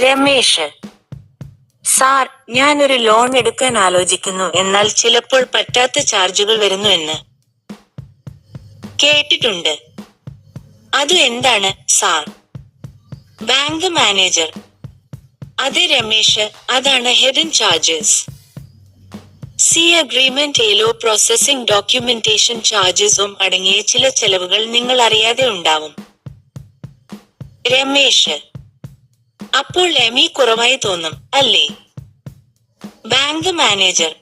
Ramesh: sir, ഞാൻ ഒരു loan എടുക്കാൻ ആലോചിക്കുന്നു, എന്നാൽ ചിലപ്പോൾ പറ്റാത്ത ചാർജുകൾ വരുന്നു എന്ന് കേട്ടിട്ടുണ്ട്. അത് എന്താണ് സാർ? ബാങ്ക് മാനേജർ: അതെ രമേശ്, അതാണ് ഹിഡൻ ചാർജസ്. അഗ്രിമെന്റ് ഏലോ പ്രോസസിംഗ് ഡോക്യുമെന്റേഷൻ ചാർജസും അടങ്ങിയ ചില ചെലവുകൾ നിങ്ങൾ അറിയാതെ ഉണ്ടാവും. രമേശ്: അപ്പോൾ എമി കുറവായി തോന്നും, അല്ലേ? ബാങ്ക് മാനേജർ: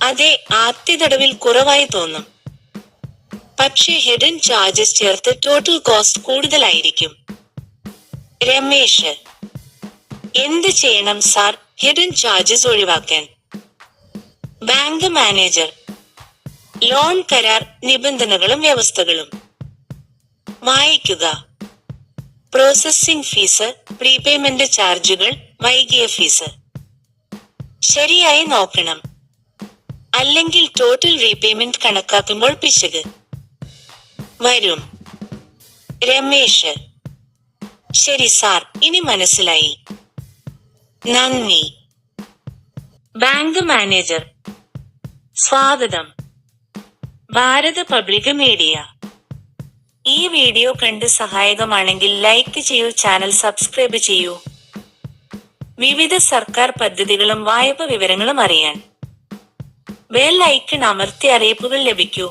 അതെ, ആദ്യതടവിൽ കുറവായി തോന്നും. പക്ഷേ ഹിഡൻ ചാർജസ് ചേർത്ത് ടോട്ടൽ കോസ്റ്റ് കൂടുതലായിരിക്കും. രമേശ്: എന്ത് ചെയ്യണം സാർ ഹിഡൻ ചാർജസ് ഒഴിവാക്കാൻ? ബാങ്ക് മാനേജർ: ലോൺ കരാർ നിബന്ധനകളും വ്യവസ്ഥകളും വായിക്കുക. പ്രോസസ്സിംഗ് ഫീസ്, പ്രീപേയ്മെന്റ് ചാർജുകൾ, വൈകിയ ഫീസ് ശരിയായി നോക്കണം, അല്ലെങ്കിൽ ടോട്ടൽ റീപേയ്മെന്റ് കണക്കാക്കുമ്പോൾ പിശക് വരും. രമേശ്: ശരി സാർ, ഇനി മനസ്സിലായി. നന്ദി. ബാങ്ക് മാനേജർ: സ്വാഗതം. ഭാരത പബ്ലിക് മീഡിയ. ഈ വീഡിയോ കണ്ട് സഹായകമാണെങ്കിൽ ലൈക്ക് ചെയ്യൂ, ചാനൽ സബ്സ്ക്രൈബ് ചെയ്യൂ. വിവിധ സർക്കാർ പദ്ധതികളും വായ്പ വിവരങ്ങളും അറിയാൻ ബെൽ ഐക്കൺ അമർത്തി അറിയിപ്പുകൾ ലഭിക്കൂ.